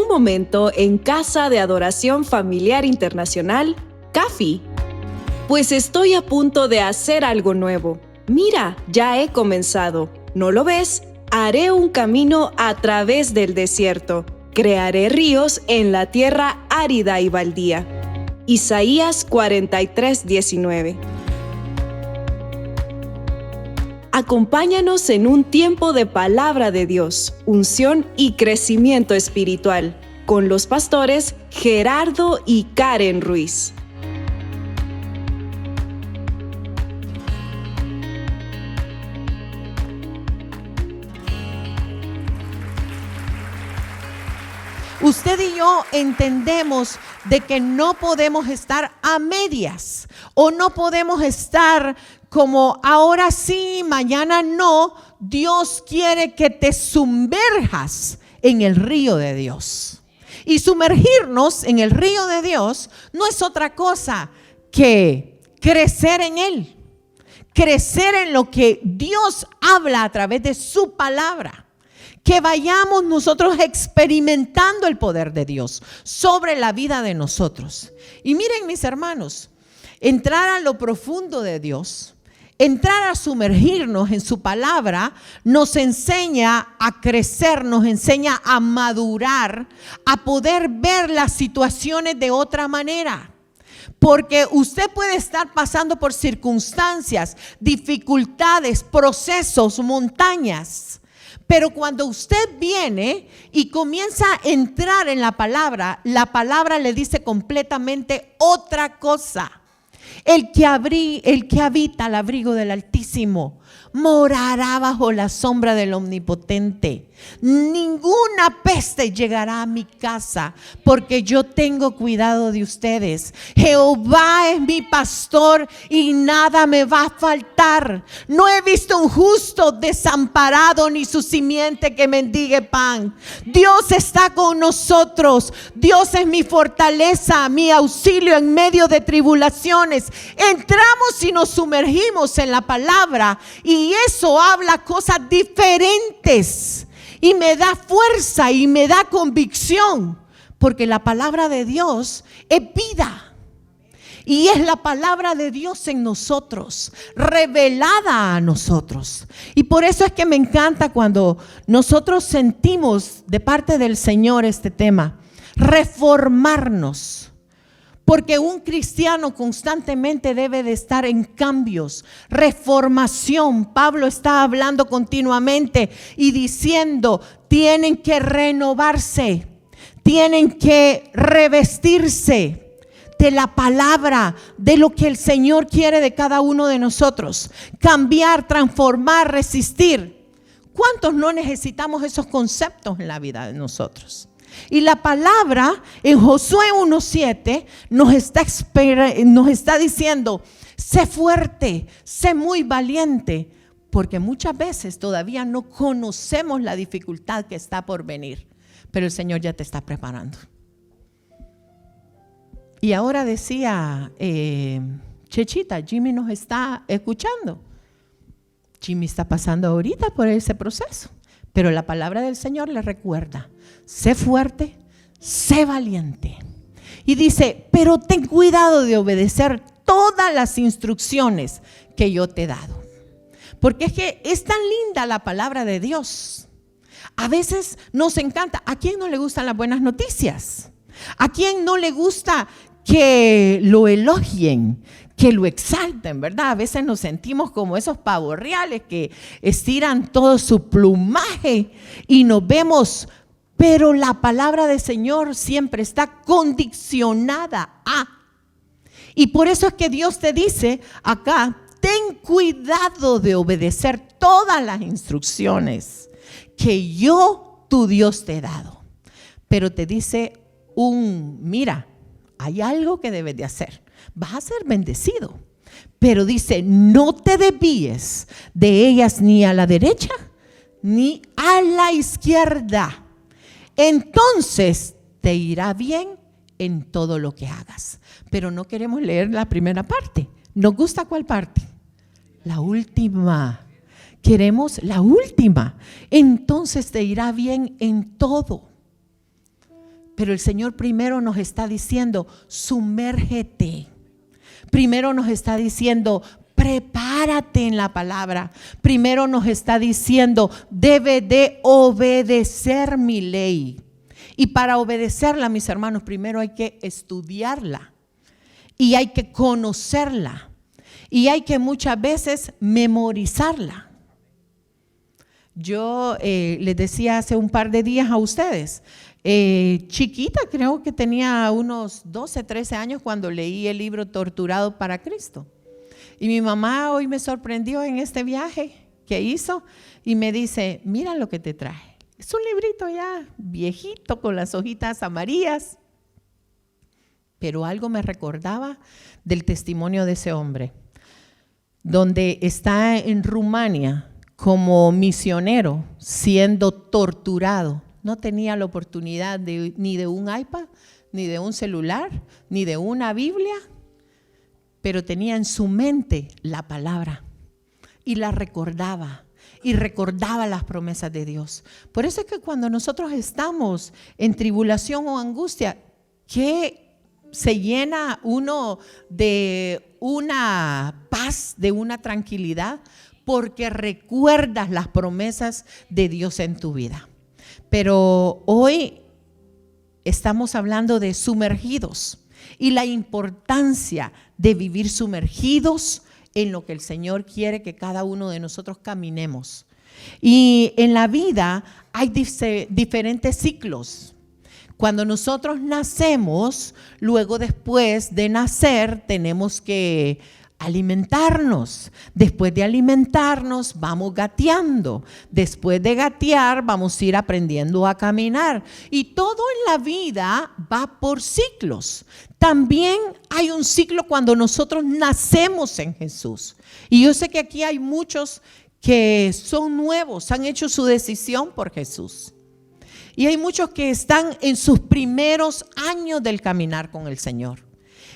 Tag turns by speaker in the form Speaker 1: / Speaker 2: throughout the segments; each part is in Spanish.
Speaker 1: un momento en Casa de Adoración Familiar Internacional, CAFI. Pues estoy a punto de hacer algo nuevo. Mira, ya he comenzado. ¿No lo ves? Haré un camino a través del desierto. Crearé ríos en la tierra árida y baldía. Isaías 43:19. Acompáñanos en un tiempo de palabra de Dios, unción y crecimiento espiritual, con los pastores Gerardo y Karen Ruiz.
Speaker 2: Usted y yo entendemos de que no podemos estar a medias o no podemos estar como ahora sí, mañana no. Dios quiere que te sumerjas en el río de Dios. Y sumergirnos en el río de Dios no es otra cosa que crecer en Él, crecer en lo que Dios habla a través de su palabra. Que vayamos nosotros experimentando el poder de Dios sobre la vida de nosotros. Y miren, mis hermanos, entrar a lo profundo de Dios, entrar a sumergirnos en su palabra, nos enseña a crecer, nos enseña a madurar, a poder ver las situaciones de otra manera. Porque usted puede estar pasando por circunstancias, dificultades, procesos, montañas. Pero cuando usted viene y comienza a entrar en la palabra le dice completamente otra cosa. El que habita al abrigo del Altísimo morará bajo la sombra del Omnipotente. Ninguna peste llegará a mi casa, porque yo tengo cuidado de ustedes. Jehová es mi pastor y nada me va a faltar. No he visto un justo desamparado, ni su simiente que mendigue pan. Dios está con nosotros. Dios es mi fortaleza, mi auxilio en medio de tribulaciones. Entramos y nos sumergimos en la palabra, y eso habla cosas diferentes. Y me da fuerza y me da convicción, porque la palabra de Dios es vida. Y es la palabra de Dios en nosotros, revelada a nosotros. Y por eso es que me encanta cuando nosotros sentimos de parte del Señor este tema, reformarnos. Porque un cristiano constantemente debe de estar en cambios, reformación. Pablo está hablando continuamente y diciendo, tienen que renovarse, tienen que revestirse de la palabra, de lo que el Señor quiere de cada uno de nosotros. Cambiar, transformar, resistir. ¿Cuántos no necesitamos esos conceptos en la vida de nosotros? Y la palabra en Josué 1:7 nos está diciendo, sé fuerte, sé muy valiente, porque muchas veces todavía no conocemos la dificultad que está por venir, pero el Señor ya te está preparando. Y ahora decía Chechita, Jimmy nos está escuchando. Jimmy está pasando ahorita por ese proceso. Pero la palabra del Señor le recuerda, sé fuerte, sé valiente. Y dice, pero ten cuidado de obedecer todas las instrucciones que yo te he dado. Porque es que es tan linda la palabra de Dios. A veces nos encanta. ¿A quién no le gustan las buenas noticias? ¿A quién no le gusta que lo elogien, que lo exalten, verdad? A veces nos sentimos como esos pavos reales que estiran todo su plumaje y nos vemos, pero la palabra del Señor siempre está condicionada a. Y por eso es que Dios te dice acá, ten cuidado de obedecer todas las instrucciones que yo, tu Dios, te he dado. Pero te dice mira, hay algo que debes de hacer. Vas a ser bendecido, pero dice, no te desvíes de ellas ni a la derecha ni a la izquierda. Entonces te irá bien en todo lo que hagas. Pero no queremos leer la primera parte. ¿Nos gusta cuál parte? La última. Queremos la última. Entonces te irá bien en todo. Pero el Señor primero nos está diciendo, sumérgete. Primero nos está diciendo, prepárate en la palabra. Primero nos está diciendo, debe de obedecer mi ley. Y para obedecerla, mis hermanos, primero hay que estudiarla y hay que conocerla y hay que muchas veces memorizarla. Yo les decía hace un par de días a ustedes, chiquita, creo que tenía unos 12, 13 años cuando leí el libro Torturado para Cristo. Y mi mamá hoy me sorprendió en este viaje que hizo y me dice, mira lo que te traje. Es un librito ya viejito con las hojitas amarillas, pero algo me recordaba del testimonio de ese hombre, donde está en Rumania como misionero siendo torturado. No tenía la oportunidad ni de un iPad, ni de un celular, ni de una Biblia, pero tenía en su mente la palabra y la recordaba. Y recordaba las promesas de Dios. Por eso es que cuando nosotros estamos en tribulación o angustia, que se llena uno de una paz, de una tranquilidad, porque recuerdas las promesas de Dios en tu vida. Pero hoy estamos hablando de sumergidos y la importancia de vivir sumergidos en lo que el Señor quiere que cada uno de nosotros caminemos. Y en la vida hay diferentes ciclos. Cuando nosotros nacemos, luego después de nacer tenemos que alimentarnos. Después de alimentarnos vamos gateando. Después de gatear vamos a ir aprendiendo a caminar. Y todo en la vida va por ciclos. También hay un ciclo cuando nosotros nacemos en Jesús. Y yo sé que aquí hay muchos que son nuevos, han hecho su decisión por Jesús. Y hay muchos que están en sus primeros años del caminar con el Señor.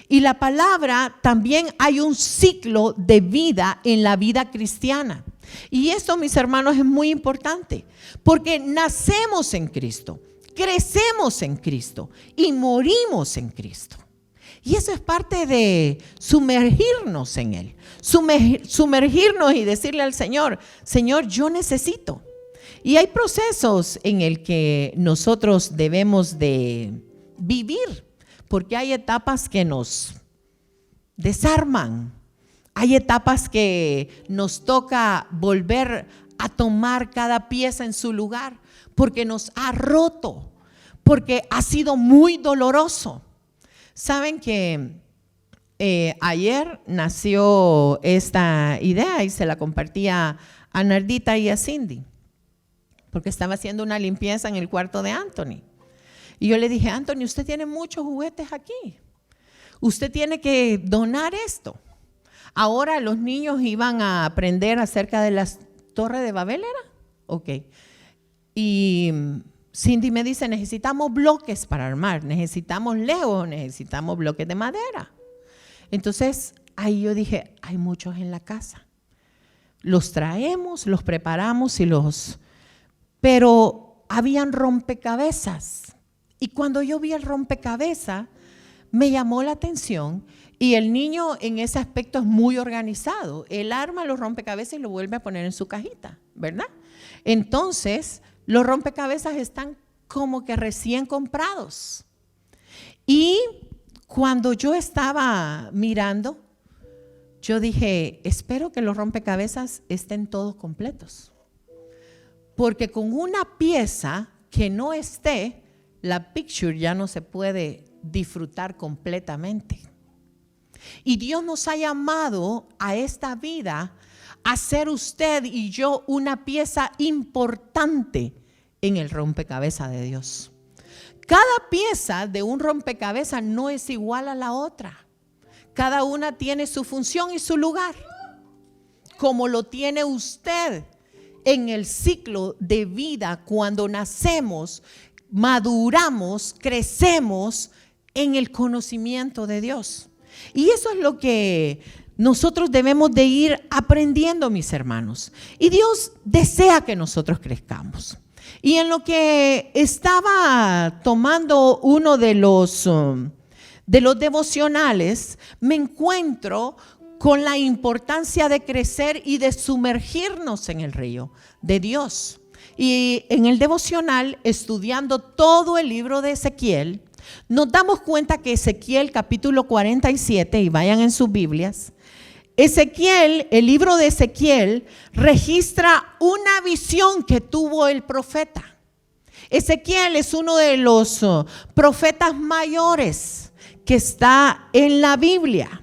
Speaker 2: Y la palabra, también hay un ciclo de vida en la vida cristiana. Y esto, mis hermanos, es muy importante, porque nacemos en Cristo, crecemos en Cristo y morimos en Cristo. Y eso es parte de sumergirnos en Él, sumergirnos y decirle al Señor, Señor, yo necesito. Y hay procesos en el que nosotros debemos de vivir, porque hay etapas que nos desarman, hay etapas que nos toca volver a tomar cada pieza en su lugar, porque nos ha roto, porque ha sido muy doloroso. Saben que ayer nació esta idea y se la compartía a Nardita y a Cindy, porque estaba haciendo una limpieza en el cuarto de Anthony. Y yo le dije, Anthony, usted tiene muchos juguetes aquí. Usted tiene que donar esto. Ahora los niños iban a aprender acerca de las Torres de Babel, ¿era? Ok. Y Cindy me dice, necesitamos bloques para armar, necesitamos legos, necesitamos bloques de madera. Entonces, ahí yo dije, hay muchos en la casa. Los traemos, los preparamos pero habían rompecabezas. Y cuando yo vi el rompecabezas, me llamó la atención. Y el niño en ese aspecto es muy organizado. Él arma los rompecabezas y lo vuelve a poner en su cajita, ¿verdad? Entonces, los rompecabezas están como que recién comprados. Y cuando yo estaba mirando, yo dije, espero que los rompecabezas estén todos completos. Porque con una pieza que no esté, la picture ya no se puede disfrutar completamente. Y Dios nos ha llamado a esta vida a ser usted y yo una pieza importante en el rompecabezas de Dios. Cada pieza de un rompecabezas no es igual a la otra. Cada una tiene su función y su lugar, como lo tiene usted en el ciclo de vida. Cuando nacemos, maduramos, crecemos en el conocimiento de Dios. Y eso es lo que nosotros debemos de ir aprendiendo, mis hermanos. Y Dios desea que nosotros crezcamos. Y en lo que estaba tomando uno de los devocionales, me encuentro con la importancia de crecer y de sumergirnos en el río de Dios. Y en el devocional, estudiando todo el libro de Ezequiel, nos damos cuenta que Ezequiel capítulo 47, y vayan en sus Biblias, Ezequiel, el libro de Ezequiel, registra una visión que tuvo el profeta. Ezequiel es uno de los profetas mayores que está en la Biblia.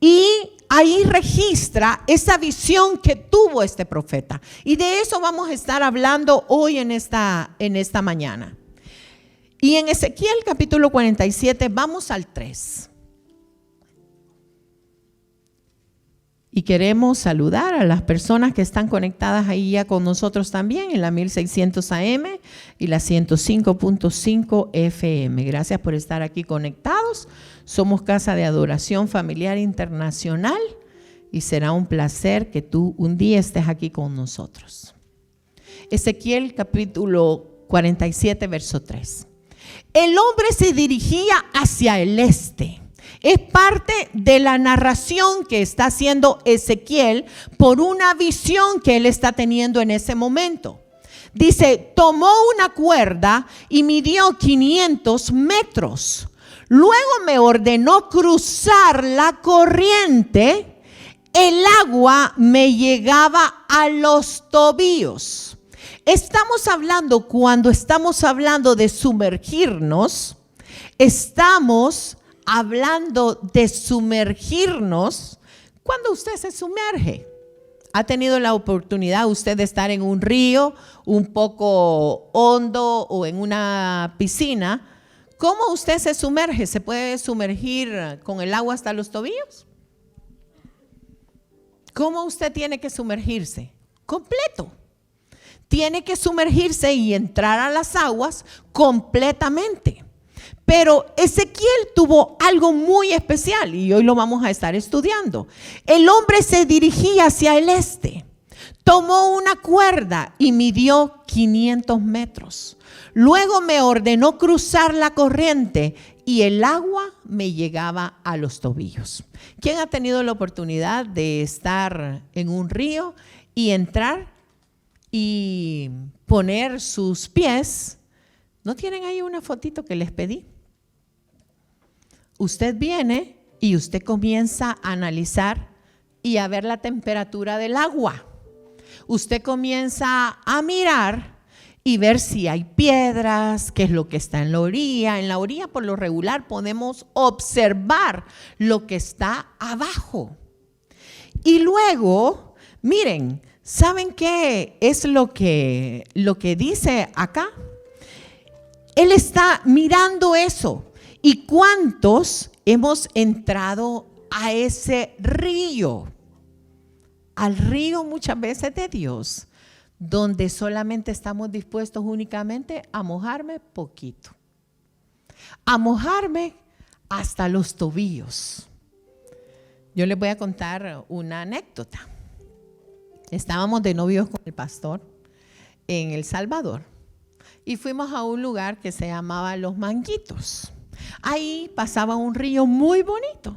Speaker 2: Y ahí registra esa visión que tuvo este profeta. Y de eso vamos a estar hablando hoy en esta mañana. Y en Ezequiel capítulo 47 vamos al 3. Y queremos saludar a las personas que están conectadas ahí ya con nosotros también en la 1600 AM y la 105.5 FM. Gracias por estar aquí conectados. Somos Casa de Adoración Familiar Internacional y será un placer que tú un día estés aquí con nosotros. Ezequiel capítulo 47, verso 3. El hombre se dirigía hacia el este. Es parte de la narración que está haciendo Ezequiel por una visión que él está teniendo en ese momento. Dice, tomó una cuerda y midió 500 metros. Luego me ordenó cruzar la corriente. El agua me llegaba a los tobillos. Cuando estamos hablando de sumergirnos, estamos hablando de sumergirnos cuando usted se sumerge. ¿Ha tenido la oportunidad usted de estar en un río un poco hondo o en una piscina? ¿Cómo usted se sumerge? ¿Se puede sumergir con el agua hasta los tobillos? ¿Cómo usted tiene que sumergirse? Completo. Tiene que sumergirse y entrar a las aguas completamente. Pero Ezequiel tuvo algo muy especial y hoy lo vamos a estar estudiando. El hombre se dirigía hacia el este, tomó una cuerda y midió 500 metros. Luego me ordenó cruzar la corriente y el agua me llegaba a los tobillos. ¿Quién ha tenido la oportunidad de estar en un río y entrar y poner sus pies? ¿No tienen ahí una fotito que les pedí? Usted viene y usted comienza a analizar y a ver la temperatura del agua. Usted comienza a mirar y ver si hay piedras, qué es lo que está en la orilla. En la orilla, por lo regular, podemos observar lo que está abajo. Y luego, miren, ¿saben qué es lo que dice acá? Él está mirando eso. ¿Y cuántos hemos entrado a ese río? Al río muchas veces de Dios, donde solamente estamos dispuestos únicamente a mojarme poquito, a mojarme hasta los tobillos. Yo les voy a contar una anécdota. Estábamos de novios con el pastor en El Salvador y fuimos a un lugar que se llamaba Los Manguitos. Ahí pasaba un río muy bonito.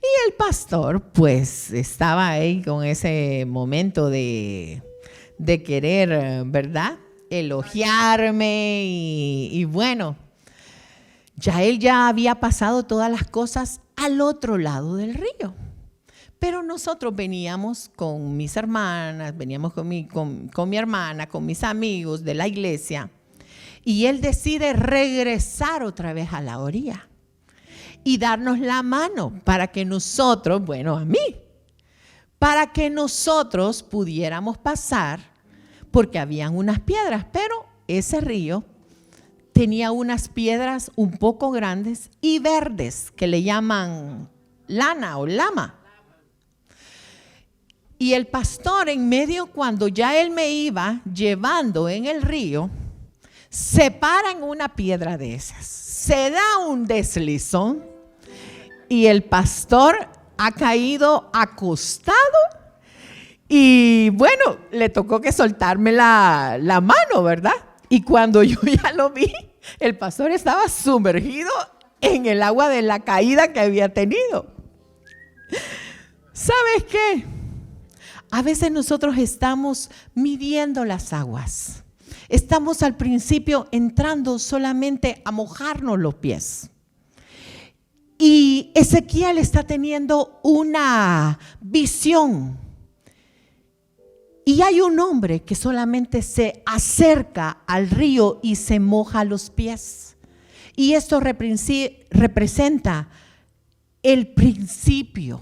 Speaker 2: Y el pastor pues estaba ahí con ese momento de querer, ¿verdad?, elogiarme y bueno, él ya había pasado todas las cosas al otro lado del río. Pero nosotros veníamos con mis hermanas, veníamos con mi hermana, con mis amigos de la iglesia. Y él decide regresar otra vez a la orilla y darnos la mano para que nosotros, para que nosotros pudiéramos pasar, porque habían unas piedras, pero ese río tenía unas piedras un poco grandes y verdes que le llaman lana o lama. Y el pastor en medio, cuando ya él me iba llevando en el río, se para en una piedra de esas, se da un deslizón y el pastor ha caído acostado Y bueno, le tocó que soltarme la mano, ¿verdad? Y cuando yo ya lo vi, el pastor estaba sumergido en el agua de la caída que había tenido. ¿Sabes qué? A veces nosotros estamos midiendo las aguas. Estamos al principio entrando solamente a mojarnos los pies. Y Ezequiel está teniendo una visión. Y hay un hombre que solamente se acerca al río y se moja los pies. Y esto representa el principio.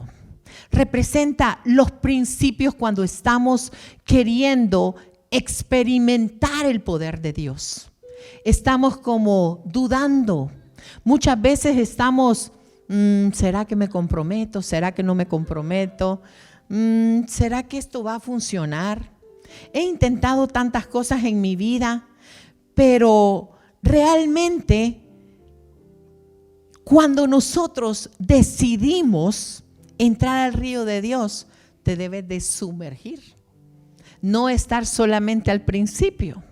Speaker 2: Representa los principios cuando estamos queriendo experimentar el poder de Dios. Estamos como dudando. Muchas veces estamos, ¿será que me comprometo? ¿Será que no me comprometo? ¿Será que esto va a funcionar? He intentado tantas cosas en mi vida, pero realmente cuando nosotros decidimos entrar al río de Dios, te debes de sumergir, no estar solamente al principio.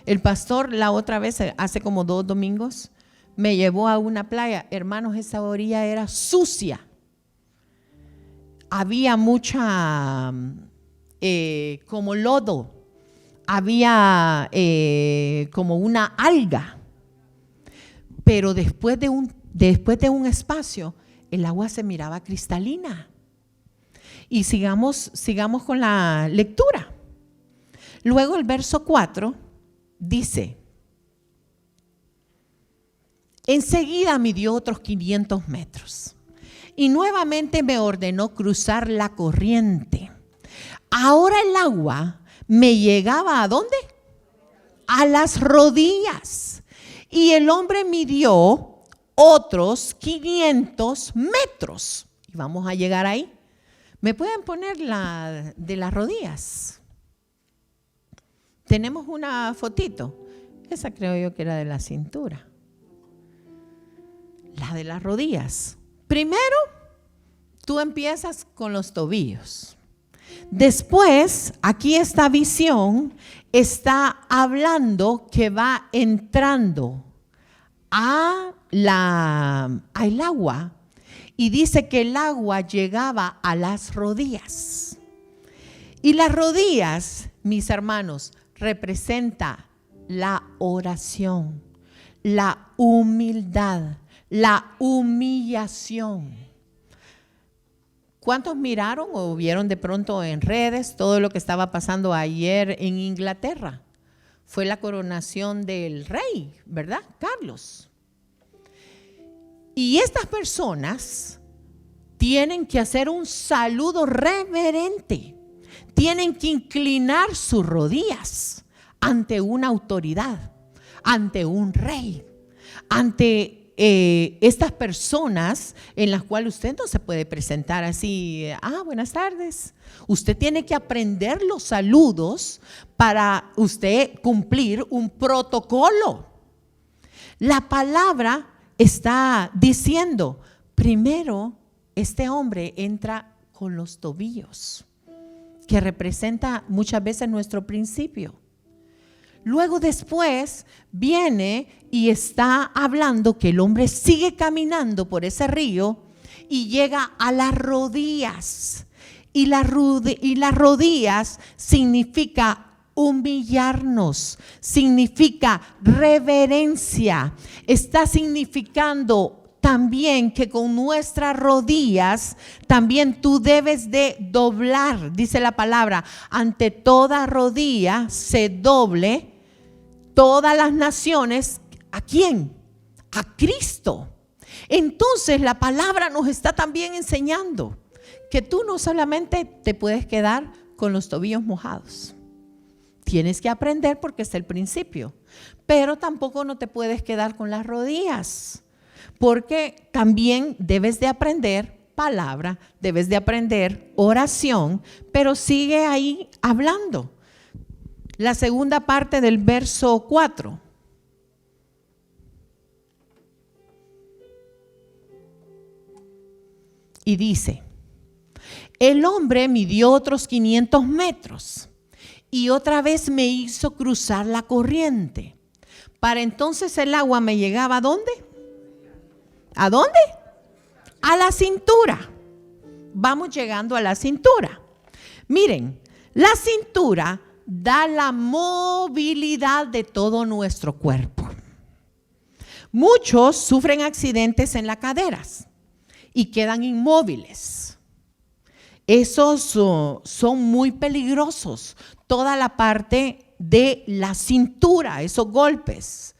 Speaker 2: El pastor la otra vez, hace como 2 domingos, me llevó a una playa. Hermanos, esa orilla era sucia. Había mucha como lodo, había como una alga, pero después de un espacio el agua se miraba cristalina. Y sigamos con la lectura. Luego el verso 4 dice: enseguida midió otros 500 metros y nuevamente me ordenó cruzar la corriente. Ahora el agua me llegaba ¿a dónde? A las rodillas. Y el hombre midió otros 500 metros. Y vamos a llegar ahí. ¿Me pueden poner la de las rodillas? Tenemos una fotito. Esa creo yo que era de la cintura. La de las rodillas. Primero, tú empiezas con los tobillos. Después, aquí esta visión está hablando que va entrando al agua, y dice que el agua llegaba a las rodillas. Y las rodillas, mis hermanos, representa la oración, la humildad, la humillación. ¿Cuántos miraron o vieron de pronto en redes todo lo que estaba pasando ayer en Inglaterra? Fue la coronación del rey, ¿verdad? Carlos. Y estas personas tienen que hacer un saludo reverente. Tienen que inclinar sus rodillas ante una autoridad, ante un rey, ante estas personas en las cuales usted no se puede presentar así, buenas tardes. Usted tiene que aprender los saludos para usted cumplir un protocolo. La palabra está diciendo, primero este hombre entra con los tobillos, que representa muchas veces nuestro principio. Luego después viene y está hablando que el hombre sigue caminando por ese río y llega a las rodillas. Y las rodillas significa humillarnos, significa reverencia. Está significando también que con nuestras rodillas también tú debes de doblar. Dice la palabra, ante toda rodilla se doble todas las naciones. ¿A quién? A Cristo. Entonces la palabra nos está también enseñando que tú no solamente te puedes quedar con los tobillos mojados. Tienes que aprender porque es el principio. Pero tampoco no te puedes quedar con las rodillas, porque también debes de aprender palabra, debes de aprender oración, pero sigue ahí hablando. La segunda parte del verso 4. Y dice, El hombre midió otros 500 metros y otra vez me hizo cruzar la corriente. Para entonces el agua me llegaba ¿a dónde? ¿A dónde? A la cintura. Vamos llegando a la cintura. Miren, la cintura da la movilidad de todo nuestro cuerpo. Muchos sufren accidentes en las caderas y quedan inmóviles. Esos son muy peligrosos. Toda la parte de la cintura, esos golpes.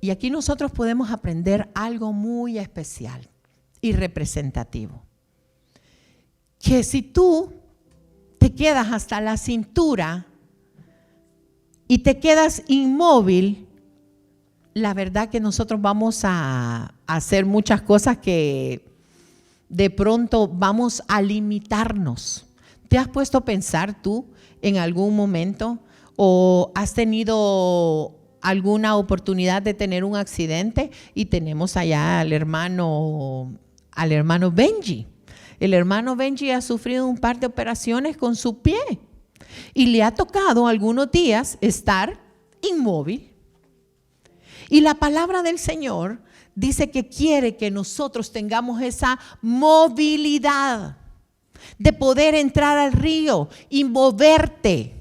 Speaker 2: Y aquí nosotros podemos aprender algo muy especial y representativo. Que si tú te quedas hasta la cintura y te quedas inmóvil, la verdad que nosotros vamos a hacer muchas cosas que de pronto vamos a limitarnos. ¿Te has puesto a pensar tú en algún momento o has tenido alguna oportunidad de tener un accidente? Y tenemos allá al hermano Benji. El hermano Benji ha sufrido un par de operaciones con su pie y le ha tocado algunos días estar inmóvil. Y la palabra del Señor dice que quiere que nosotros tengamos esa movilidad de poder entrar al río y moverte.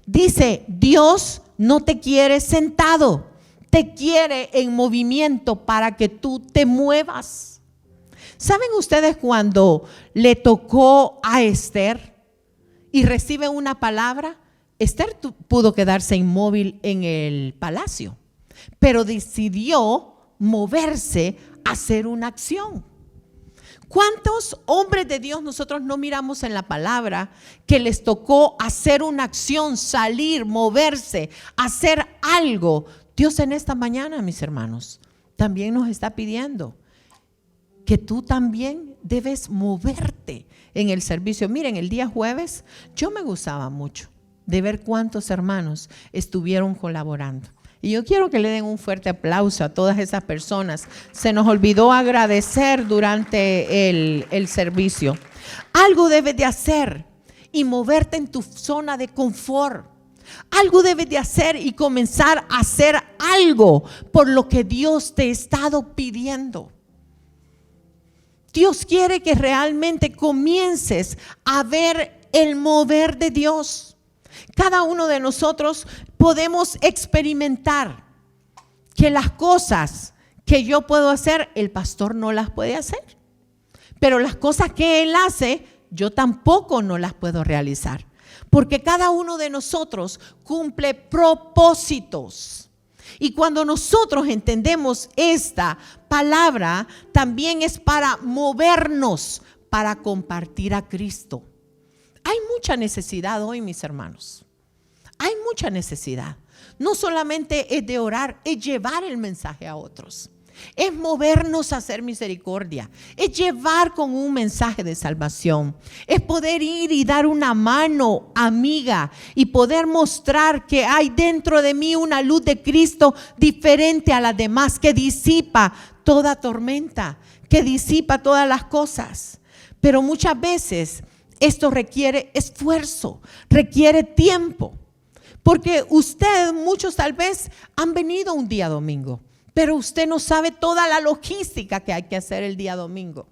Speaker 2: Dice, Dios no te quiere sentado, te quiere en movimiento para que tú te muevas. ¿Saben ustedes cuando le tocó a Esther y recibe una palabra? Esther pudo quedarse inmóvil en el palacio, pero decidió moverse a hacer una acción. ¿Cuántos hombres de Dios nosotros no miramos en la palabra que les tocó hacer una acción, salir, moverse, hacer algo? Dios en esta mañana, mis hermanos, también nos está pidiendo que tú también debes moverte en el servicio. Miren, el día jueves yo me gustaba mucho de ver cuántos hermanos estuvieron colaborando. Y yo quiero que le den un fuerte aplauso a todas esas personas. Se nos olvidó agradecer durante el servicio. Algo debes de hacer y moverte en tu zona de confort. Algo debes de hacer y comenzar a hacer algo por lo que Dios te ha estado pidiendo. Dios quiere que realmente comiences a ver el mover de Dios. Cada uno de nosotros podemos experimentar que las cosas que yo puedo hacer, el pastor no las puede hacer. Pero las cosas que él hace, yo tampoco no las puedo realizar. Porque cada uno de nosotros cumple propósitos. Y cuando nosotros entendemos esta palabra, también es para movernos, para compartir a Cristo. Hay mucha necesidad hoy, mis hermanos. Hay mucha necesidad. No solamente es de orar, es llevar el mensaje a otros. Es movernos a hacer misericordia. Es llevar con un mensaje de salvación. Es poder ir y dar una mano amiga y poder mostrar que hay dentro de mí una luz de Cristo diferente a las demás, que disipa toda tormenta, que disipa todas las cosas. Pero muchas veces esto requiere esfuerzo, requiere tiempo. Porque muchos tal vez han venido un día domingo, pero usted no sabe toda la logística que hay que hacer el día domingo.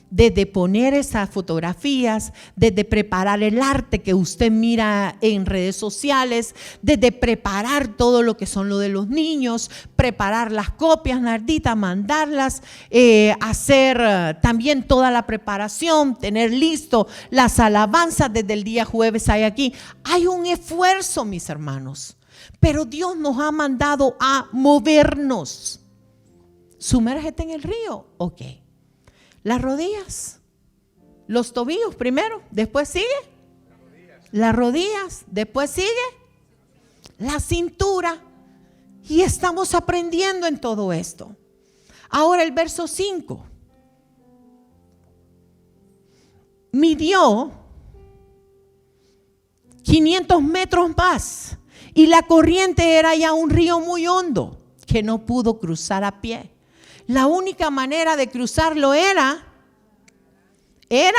Speaker 2: Desde poner esas fotografías, desde preparar el arte que usted mira en redes sociales, desde preparar todo lo que son lo de los niños, preparar las copias, Nardita, mandarlas, hacer también toda la preparación, tener listo las alabanzas desde el día jueves hay aquí. Hay un esfuerzo, mis hermanos, pero Dios nos ha mandado a movernos. Sumérgete en el río, ok. Las rodillas, los tobillos primero, después sigue las rodillas, después sigue la cintura. Y estamos aprendiendo en todo esto. Ahora el verso 5. Midió 500 metros más y la corriente era ya un río muy hondo que no pudo cruzar a pie. La única manera de cruzarlo era era,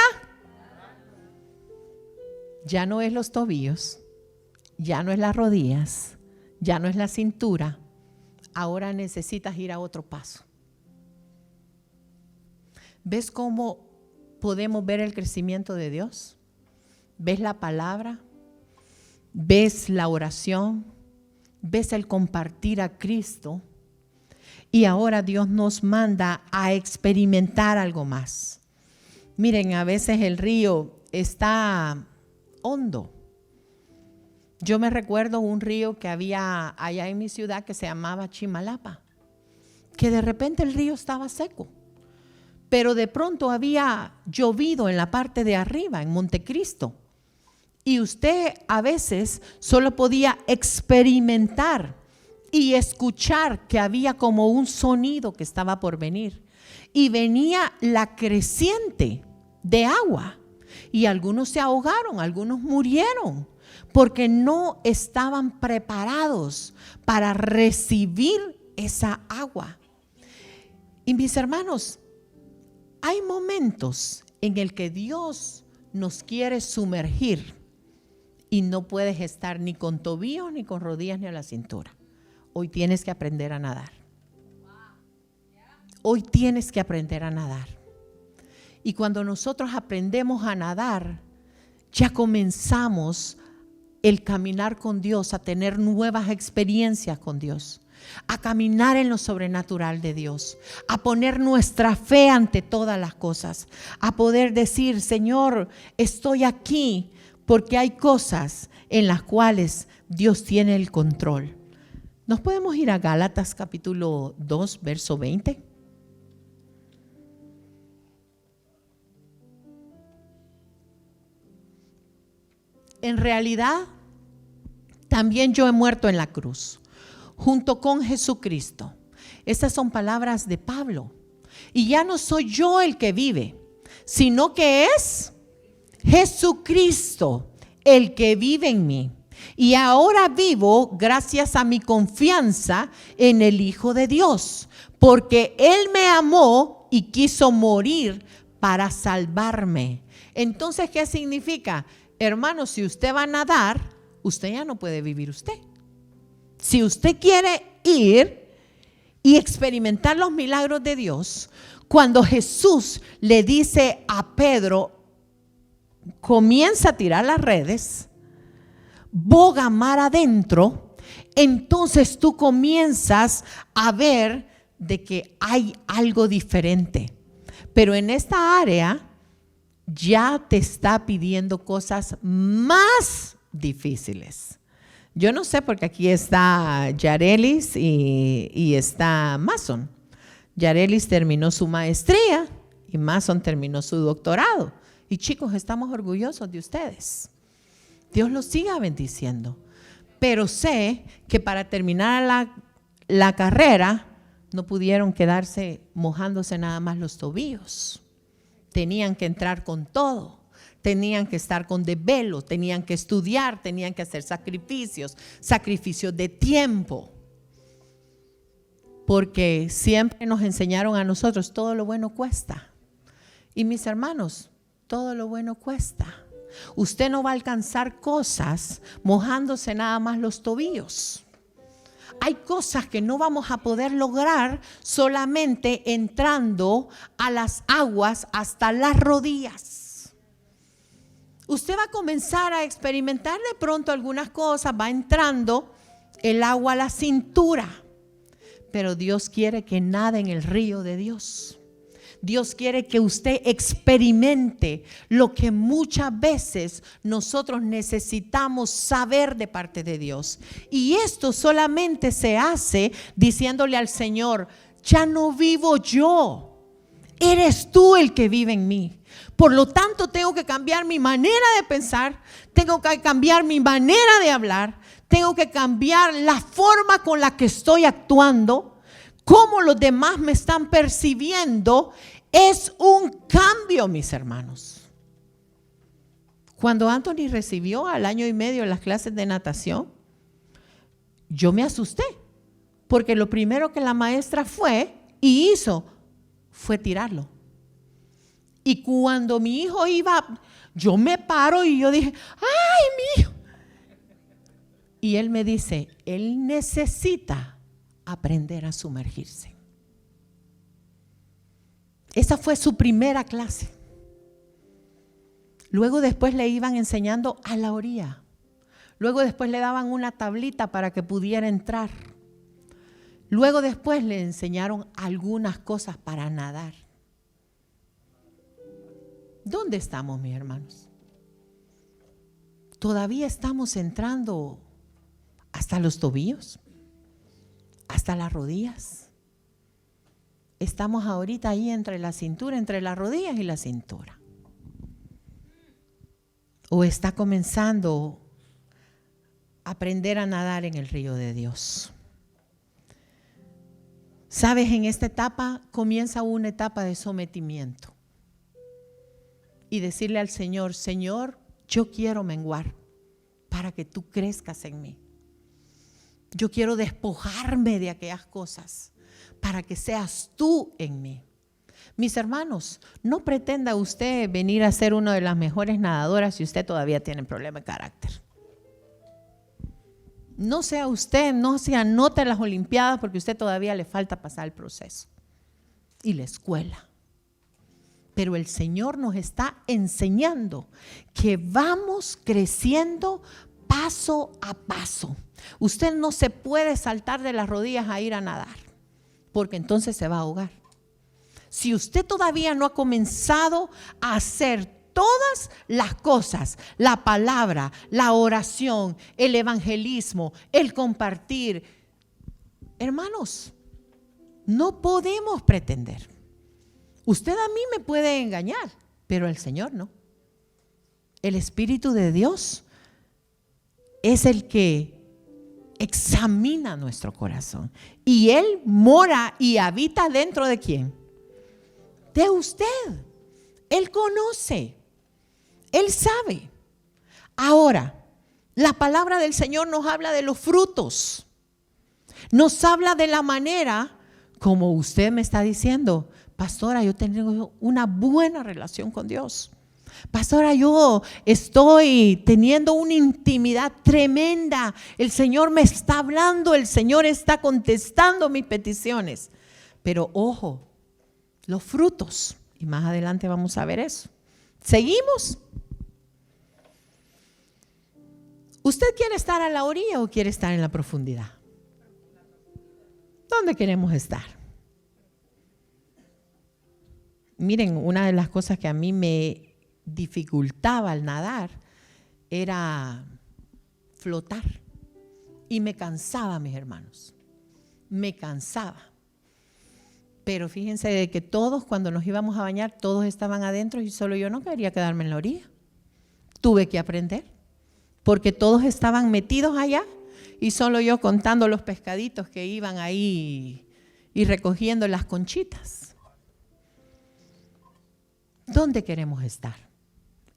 Speaker 2: ya no es los tobillos, ya no es las rodillas, ya no es la cintura. Ahora necesitas ir a otro paso. ¿Ves cómo podemos ver el crecimiento de Dios? ¿Ves la palabra? ¿Ves la oración? ¿Ves el compartir a Cristo? Y ahora Dios nos manda a experimentar algo más. Miren, a veces el río está hondo. Yo me recuerdo un río que había allá en mi ciudad que se llamaba Chimalapa, que de repente el río estaba seco, pero de pronto había llovido en la parte de arriba, en Montecristo, y usted a veces solo podía experimentar y escuchar que había como un sonido que estaba por venir, y venía la creciente de agua, y algunos se ahogaron, algunos murieron, porque no estaban preparados para recibir esa agua. Y mis hermanos, hay momentos en el que Dios nos quiere sumergir y no puedes estar ni con tobillos, ni con rodillas, ni a la cintura. Hoy tienes que aprender a nadar. Hoy tienes que aprender a nadar. Y cuando nosotros aprendemos a nadar, ya comenzamos el caminar con Dios, a tener nuevas experiencias con Dios, a caminar en lo sobrenatural de Dios, a poner nuestra fe ante todas las cosas, a poder decir, Señor, estoy aquí porque hay cosas en las cuales Dios tiene el control. ¿Nos podemos ir a Gálatas capítulo 2, verso 20? En realidad, también yo he muerto en la cruz, junto con Jesucristo. Estas son palabras de Pablo. Y ya no soy yo el que vive, sino que es Jesucristo el que vive en mí. Y ahora vivo gracias a mi confianza en el Hijo de Dios, porque Él me amó y quiso morir para salvarme. Entonces, ¿qué significa? Hermano, si usted va a nadar, usted ya no puede vivir usted. Si usted quiere ir y experimentar los milagros de Dios, cuando Jesús le dice a Pedro, comienza a tirar las redes, boga mar adentro, entonces tú comienzas a ver de que hay algo diferente. Pero en esta área ya te está pidiendo cosas más difíciles. Yo no sé porque aquí está Yarelis y está Mason. Yarelis terminó su maestría y Mason terminó su doctorado. Y chicos, estamos orgullosos de ustedes. Dios los siga bendiciendo. Pero sé que para terminar la carrera no pudieron quedarse mojándose nada más los tobillos. Tenían que entrar con todo. Tenían que estar con desvelo, tenían que estudiar, tenían que hacer sacrificios de tiempo. Porque siempre nos enseñaron a nosotros, todo lo bueno cuesta. Y mis hermanos, todo lo bueno cuesta. Usted no va a alcanzar cosas mojándose nada más los tobillos. Hay cosas que no vamos a poder lograr solamente entrando a las aguas hasta las rodillas. Usted va a comenzar a experimentar de pronto algunas cosas, va entrando el agua a la cintura, pero Dios quiere que nade en el río de Dios. Dios quiere que usted experimente lo que muchas veces nosotros necesitamos saber de parte de Dios. Y esto solamente se hace diciéndole al Señor, ya no vivo yo, eres tú el que vive en mí. Por lo tanto, tengo que cambiar mi manera de pensar, tengo que cambiar mi manera de hablar, tengo que cambiar la forma con la que estoy actuando, cómo los demás me están percibiendo. Es un cambio, mis hermanos. Cuando Anthony recibió al año y medio las clases de natación, yo me asusté, porque lo primero que la maestra fue y hizo fue tirarlo. Y cuando mi hijo iba, yo me paro y yo dije, ¡ay, mi hijo! Y él me dice, él necesita aprender a sumergirse. Esa fue su primera clase. Luego después le iban enseñando a la orilla. Luego después le daban una tablita para que pudiera entrar. Luego después le enseñaron algunas cosas para nadar. ¿Dónde estamos, mis hermanos? Todavía estamos entrando hasta los tobillos, hasta las rodillas. Estamos ahorita ahí entre la cintura, entre las rodillas y la cintura. ¿O está comenzando a aprender a nadar en el río de Dios? Sabes, en esta etapa comienza una etapa de sometimiento. Y decirle al Señor, Señor, yo quiero menguar para que tú crezcas en mí. Yo quiero despojarme de aquellas cosas para que seas tú en mí. Mis hermanos, no pretenda usted venir a ser una de las mejores nadadoras si usted todavía tiene problema de carácter. No sea usted, no se anote en las olimpiadas porque usted todavía le falta pasar el proceso y la escuela. Pero el Señor nos está enseñando que vamos creciendo paso a paso. Usted no se puede saltar de las rodillas a ir a nadar, porque entonces se va a ahogar. Si usted todavía no ha comenzado a hacer todas las cosas, la palabra, la oración, el evangelismo, el compartir, hermanos, no podemos pretender. Usted a mí me puede engañar, pero el Señor no. El Espíritu de Dios es el que examina nuestro corazón. Y Él mora y habita dentro de ¿quién? De usted. Él conoce. Él sabe. Ahora, la palabra del Señor nos habla de los frutos. Nos habla de la manera como usted me está diciendo, pastora, yo tengo una buena relación con Dios. Pastora, yo estoy teniendo una intimidad tremenda. El Señor me está hablando, el Señor está contestando mis peticiones. Pero ojo, los frutos, y más adelante vamos a ver eso. ¿Seguimos? ¿Usted quiere estar a la orilla o quiere estar en la profundidad? ¿Dónde queremos estar? Miren, una de las cosas que a mí me dificultaba al nadar era flotar y me cansaba, mis hermanos, me cansaba. Pero fíjense de que todos, cuando nos íbamos a bañar, todos estaban adentro y solo yo no quería quedarme en la orilla. Tuve que aprender porque todos estaban metidos allá y solo yo contando los pescaditos que iban ahí y recogiendo las conchitas. ¿Dónde queremos estar?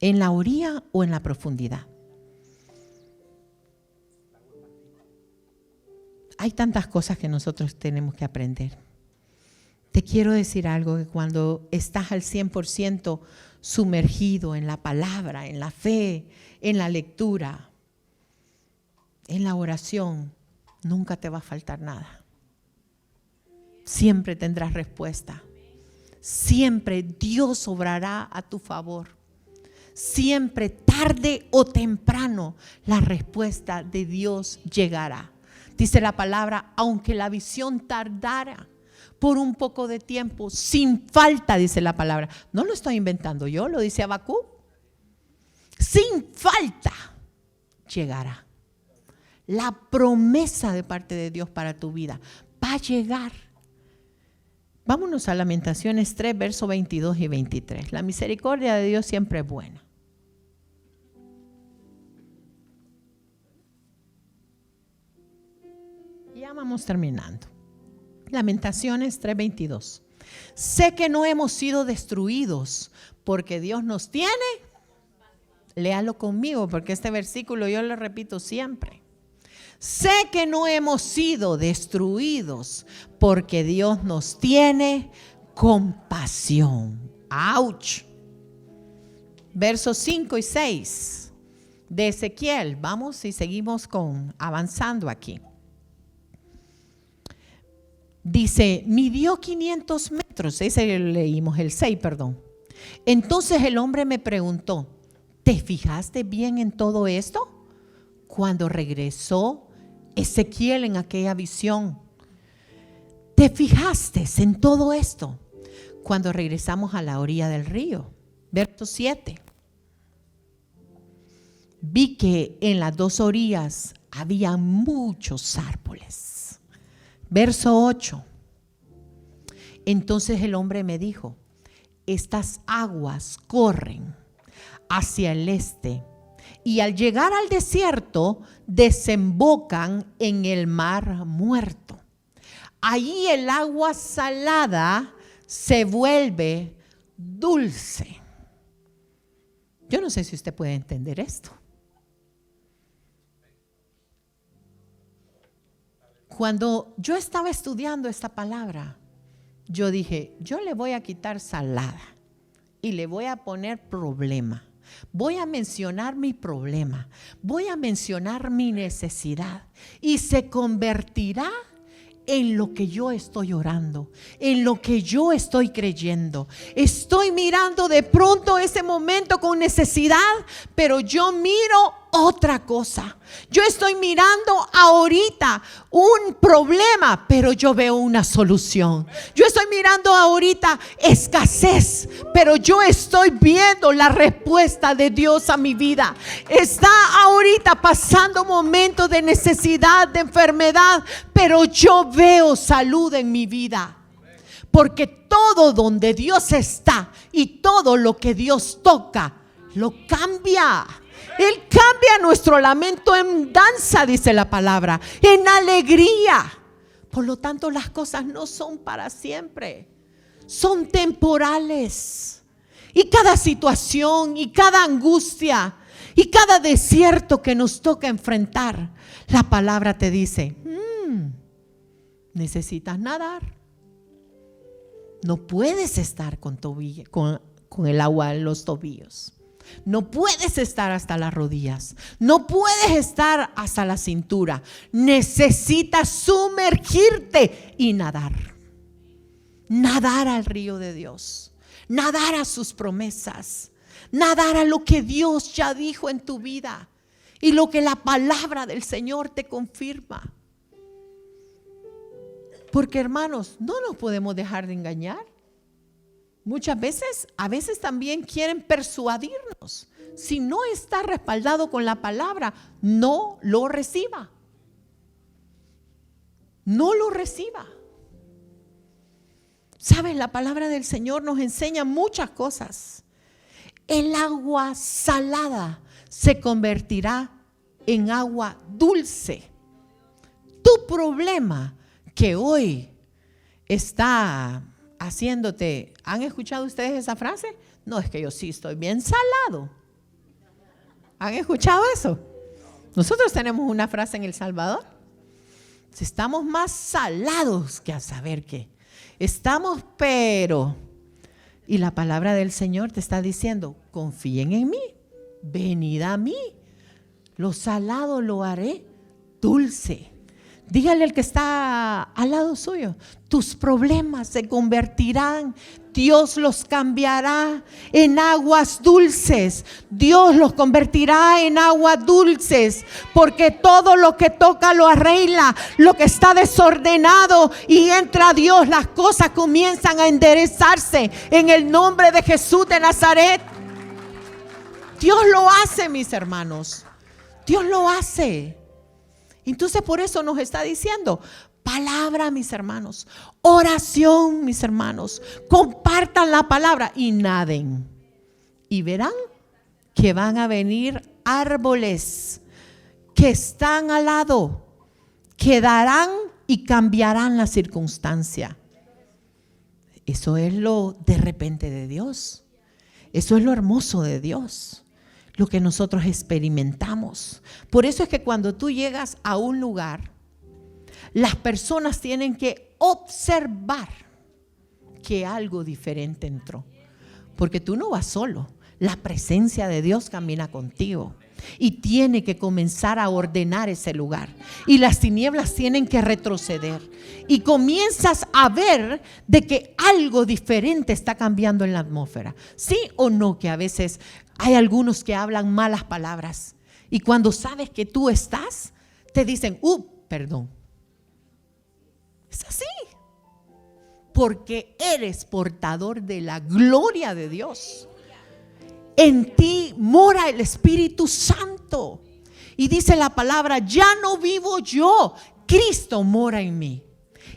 Speaker 2: ¿En la orilla o en la profundidad? Hay tantas cosas que nosotros tenemos que aprender. Te quiero decir algo, que cuando estás al 100% sumergido en la palabra, en la fe, en la lectura, en la oración, nunca te va a faltar nada. Siempre tendrás respuesta. Siempre Dios obrará a tu favor. Siempre, tarde o temprano, la respuesta de Dios llegará. Dice la palabra, aunque la visión tardara por un poco de tiempo, sin falta, dice la palabra. No lo estoy inventando yo, lo dice Habacuc. Sin falta llegará. La promesa de parte de Dios para tu vida va a llegar. Vámonos a Lamentaciones 3, versos 22 y 23. La misericordia de Dios siempre es buena. Ya vamos terminando. Lamentaciones 3:22. Sé que no hemos sido destruidos porque Dios nos tiene. Léalo conmigo porque este versículo yo lo repito siempre. Sé que no hemos sido destruidos porque Dios nos tiene compasión. ¡Auch! versos 5 y 6 de Ezequiel. Vamos y seguimos avanzando aquí. Dice, midió 500 metros. Ese leímos el 6, perdón. Entonces el hombre me preguntó, ¿te fijaste bien en todo esto? Cuando regresó Ezequiel en aquella visión, ¿te fijaste en todo esto? Cuando regresamos a la orilla del río, verso 7. Vi que en las dos orillas había muchos árboles. Verso 8. Entonces el hombre me dijo, estas aguas corren hacia el este y al llegar al desierto desembocan en el mar muerto. Allí el agua salada se vuelve dulce. Yo no sé si usted puede entender esto. Cuando yo estaba estudiando esta palabra, yo dije, yo le voy a quitar salada y le voy a poner problema. Voy a mencionar mi problema, voy a mencionar mi necesidad y se convertirá en lo que yo estoy orando, en lo que yo estoy creyendo. Estoy mirando de pronto ese momento con necesidad, pero yo miro otra cosa. Yo estoy mirando ahorita un problema, pero yo veo una solución. Yo estoy mirando ahorita escasez, pero yo estoy viendo la respuesta de Dios a mi vida. Está ahorita pasando momentos de necesidad, de enfermedad, pero yo veo salud en mi vida. Porque todo donde Dios está y todo lo que Dios toca, lo cambia. Él cambia nuestro lamento en danza, dice la palabra, en alegría. Por lo tanto, las cosas no son para siempre, son temporales. Y cada situación y cada angustia y cada desierto que nos toca enfrentar, la palabra te dice, necesitas nadar. No puedes estar con el agua en los tobillos. No puedes estar hasta las rodillas. No puedes estar hasta la cintura. Necesitas sumergirte y nadar. Nadar al río de Dios. Nadar a sus promesas. Nadar a lo que Dios ya dijo en tu vida. Y lo que la palabra del Señor te confirma. Porque hermanos, no nos podemos dejar de engañar. Muchas veces, a veces también quieren persuadirnos. Si no está respaldado con la palabra, no lo reciba. No lo reciba. ¿Sabes? La palabra del Señor nos enseña muchas cosas. El agua salada se convertirá en agua dulce. Tu problema que hoy está haciéndote, ¿han escuchado ustedes esa frase? No, es que yo sí estoy bien salado. ¿Han escuchado eso? Nosotros tenemos una frase en El Salvador. Estamos más salados que a saber qué. Estamos pero. Y la palabra del Señor te está diciendo, confíen en mí, venid a mí. Lo salado lo haré dulce. Dígale al que está al lado suyo, tus problemas se convertirán, Dios los cambiará en aguas dulces. Dios los convertirá en aguas dulces, porque todo lo que toca lo arregla. Lo que está desordenado y entra Dios, las cosas comienzan a enderezarse en el nombre de Jesús de Nazaret. Dios lo hace, mis hermanos. Dios lo hace. Entonces por eso nos está diciendo palabra, mis hermanos, oración, mis hermanos, compartan la palabra y naden y verán que van a venir árboles que están al lado, que darán y cambiarán la circunstancia. Eso es lo de repente de Dios. Eso es lo hermoso de Dios, lo que nosotros experimentamos. Por eso es que cuando tú llegas a un lugar, las personas tienen que observar que algo diferente entró. Porque tú no vas solo. La presencia de Dios camina contigo y tiene que comenzar a ordenar ese lugar. Y las tinieblas tienen que retroceder. Y comienzas a ver de que algo diferente está cambiando en la atmósfera. ¿Sí o no? Que a veces hay algunos que hablan malas palabras. Y cuando sabes que tú estás, te dicen, perdón. Es así. Porque eres portador de la gloria de Dios. En ti mora el Espíritu Santo. Y dice la palabra, ya no vivo yo, Cristo mora en mí.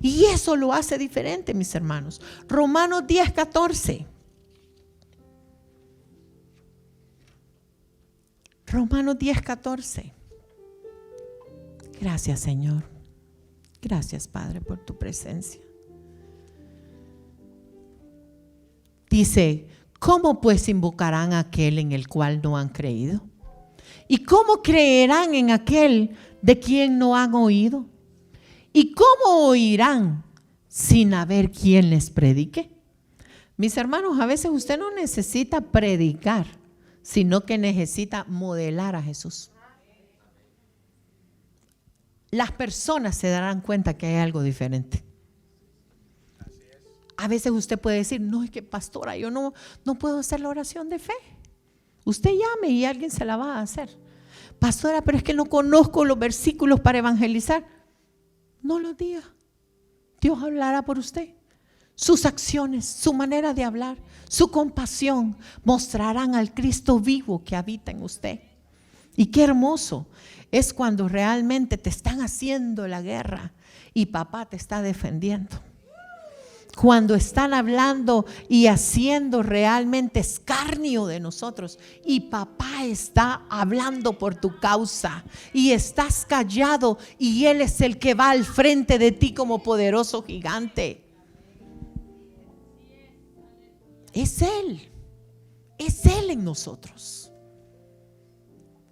Speaker 2: Y eso lo hace diferente, mis hermanos. Romanos 10:14. Romanos 10:14. Gracias, Señor. Gracias, Padre, por tu presencia. Dice, ¿cómo pues invocarán a aquel en el cual no han creído? ¿Y cómo creerán en aquel de quien no han oído? ¿Y cómo oirán sin haber quien les predique? Mis hermanos, a veces usted no necesita predicar, sino que necesita modelar a Jesús. Las personas se darán cuenta que hay algo diferente. A veces usted puede decir, no, es que pastora, yo no puedo hacer la oración de fe. Usted llame y alguien se la va a hacer. Pastora, pero es que no conozco los versículos para evangelizar. No los diga. Dios hablará por usted. Sus acciones, su manera de hablar, su compasión mostrarán al Cristo vivo que habita en usted. Y qué hermoso es cuando realmente te están haciendo la guerra y papá te está defendiendo. Cuando están hablando y haciendo realmente escarnio de nosotros y papá está hablando por tu causa y estás callado y Él es el que va al frente de ti como poderoso gigante. Es Él en nosotros.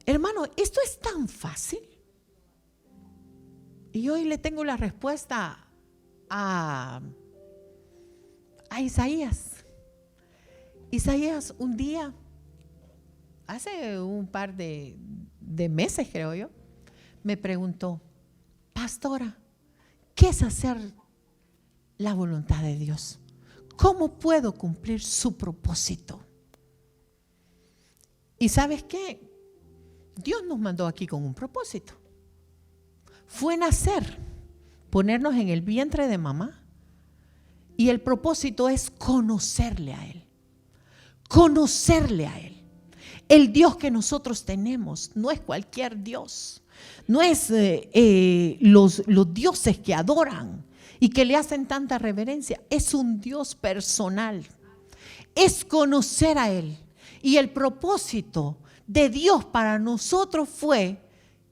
Speaker 2: Hermano, esto es tan fácil. Y hoy le tengo la respuesta a Isaías. Isaías un día, hace un par de meses creo yo, me preguntó, pastora, ¿qué es hacer la voluntad de Dios? ¿Cómo puedo cumplir su propósito? ¿Y sabes qué? Dios nos mandó aquí con un propósito. Fue nacer, ponernos en el vientre de mamá. Y el propósito es conocerle a Él. Conocerle a Él. El Dios que nosotros tenemos no es cualquier Dios. No es los dioses que adoran y que le hacen tanta reverencia. Es un Dios personal. Es conocer a Él. Y el propósito de Dios para nosotros fue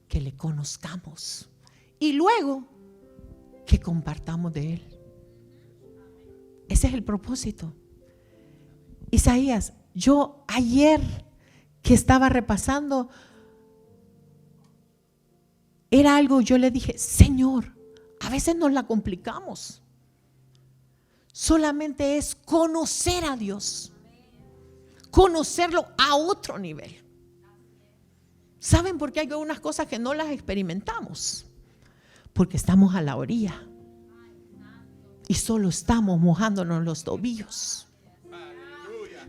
Speaker 2: que le conozcamos. Y luego que compartamos de Él. Ese es el propósito. Isaías, yo ayer que estaba repasando, era algo, yo le dije, Señor, a veces nos la complicamos. Solamente es conocer a Dios. Conocerlo a otro nivel. ¿Saben por qué hay algunas cosas que no las experimentamos? Porque estamos a la orilla. Y solo estamos mojándonos los tobillos.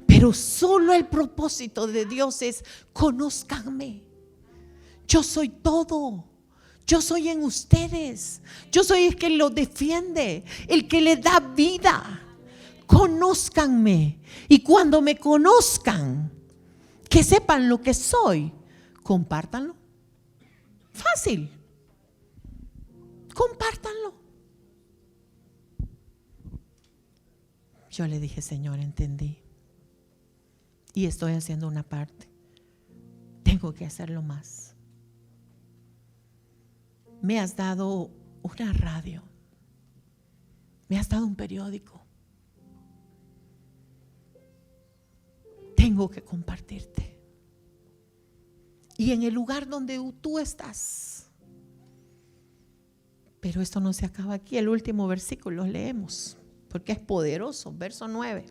Speaker 2: Pero solo el propósito de Dios es: conózcanme. Yo soy todo. Yo soy en ustedes. Yo soy el que los defiende, el que les da vida. Conózcanme. Y cuando me conozcan, que sepan lo que soy, compártanlo. Fácil. Compártanlo. Yo le dije, Señor, entendí. Y estoy haciendo una parte. Tengo que hacerlo más. Me has dado una radio. Me has dado un periódico. Tengo que compartirte. Y en el lugar donde tú estás. Pero esto no se acaba aquí. El último versículo leemos, porque es poderoso. Verso 9.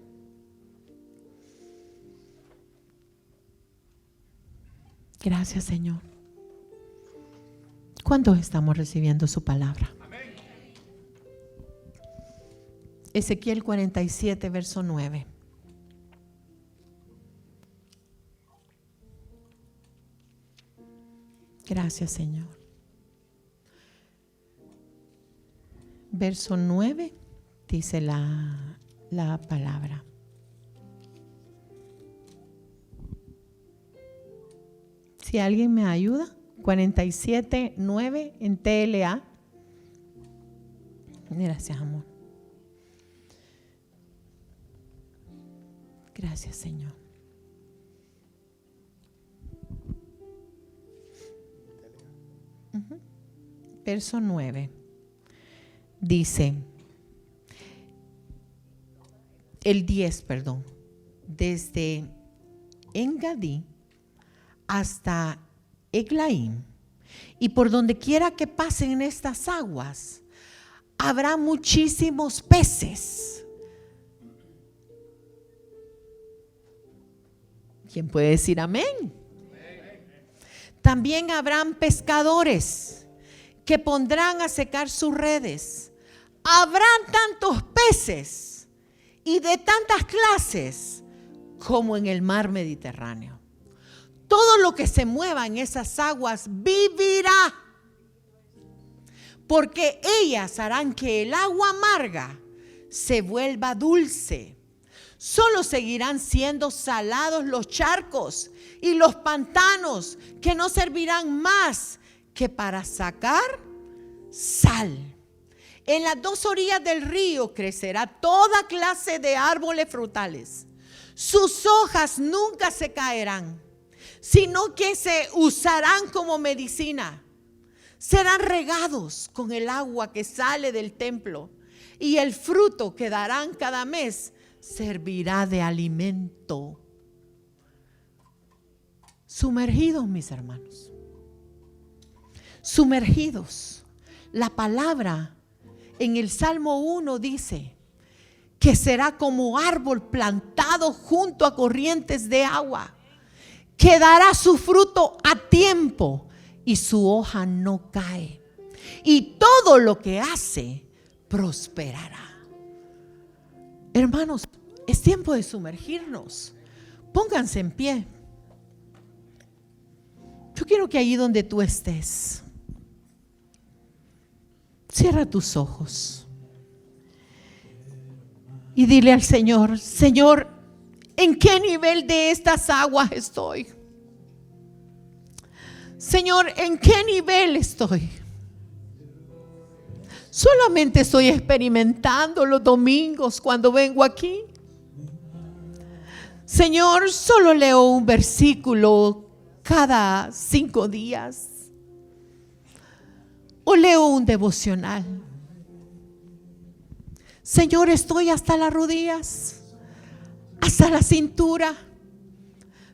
Speaker 2: Gracias, Señor. ¿Cuántos estamos recibiendo su palabra? Amén. Ezequiel 47, verso 9. Gracias, Señor. Verso 9 dice la palabra. Si alguien me ayuda, 47:9 en TLA. Gracias, amor. Gracias, Señor. Verso 9 dice, el 10, perdón, desde Engadí hasta Eglaim, y por donde quiera que pasen estas aguas, habrá muchísimos peces. ¿Quién puede decir amén? También habrán pescadores que pondrán a secar sus redes. Habrán tantos peces y de tantas clases como en el mar Mediterráneo. Todo lo que se mueva en esas aguas vivirá, porque ellas harán que el agua amarga se vuelva dulce. Solo seguirán siendo salados los charcos y los pantanos, que no servirán más que para sacar sal. En las dos orillas del río crecerá toda clase de árboles frutales. Sus hojas nunca se caerán, sino que se usarán como medicina. Serán regados con el agua que sale del templo, y el fruto que darán cada mes servirá de alimento. Sumergidos, mis hermanos, sumergidos. La palabra en el Salmo 1 dice que será como árbol plantado junto a corrientes de agua, que dará su fruto a tiempo y su hoja no cae, y todo lo que hace prosperará. Hermanos, es tiempo de sumergirnos. Pónganse en pie. Yo quiero que allí donde tú estés, cierra tus ojos y dile al Señor: Señor, ¿en qué nivel de estas aguas estoy? Señor, ¿en qué nivel estoy? Solamente estoy experimentando los domingos cuando vengo aquí. Señor, solo leo un versículo cada 5 días. O leo un devocional. Señor, estoy hasta las rodillas, hasta la cintura.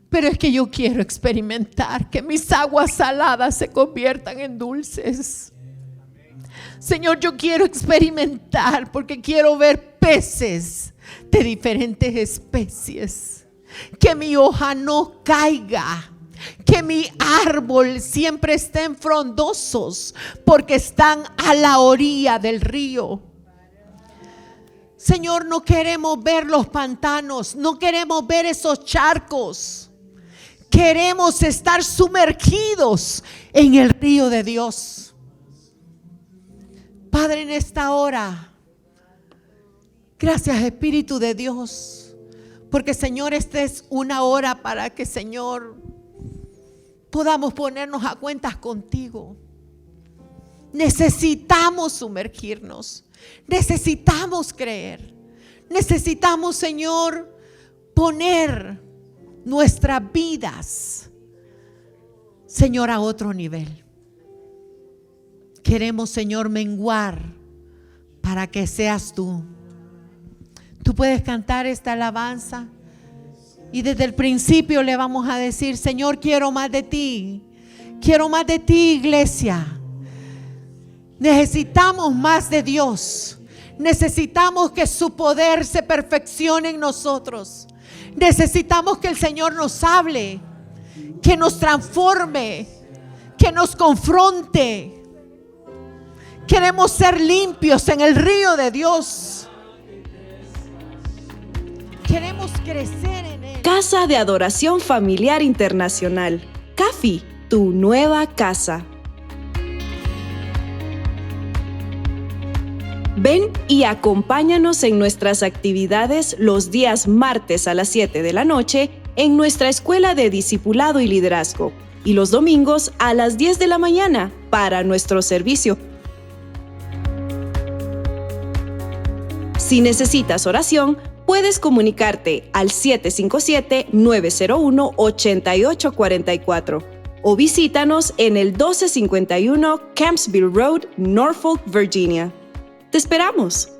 Speaker 2: Pero es que yo quiero experimentar que mis aguas saladas se conviertan en dulces. Señor, yo quiero experimentar, porque quiero ver peces de diferentes especies. Que mi hoja no caiga, que mi árbol siempre estén frondosos, porque están a la orilla del río. Señor, no queremos ver los pantanos, no queremos ver esos charcos. Queremos estar sumergidos en el río de Dios. Padre, en esta hora, gracias Espíritu de Dios, porque Señor, esta es una hora para que, Señor, podamos ponernos a cuentas contigo. Necesitamos sumergirnos, necesitamos creer, necesitamos, Señor, poner nuestras vidas, Señor, a otro nivel. Queremos, Señor, menguar para que seas tú. Tú puedes cantar esta alabanza y desde el principio le vamos a decir: Señor, quiero más de ti. Quiero más de ti, iglesia. Necesitamos más de Dios. Necesitamos que su poder se perfeccione en nosotros. Necesitamos que el Señor nos hable. que nos transforme, que nos confronte. Queremos ser limpios en el río de Dios. Queremos crecer en Él.
Speaker 1: Casa de Adoración Familiar Internacional. CAFI, tu nueva casa. Ven y acompáñanos en nuestras actividades los días martes a las 7 de la noche en nuestra Escuela de Discipulado y Liderazgo y los domingos a las 10 de la mañana para nuestro servicio. Si necesitas oración, puedes comunicarte al 757-901-8844 o visítanos en el 1251 Campsville Road, Norfolk, Virginia. ¡Te esperamos!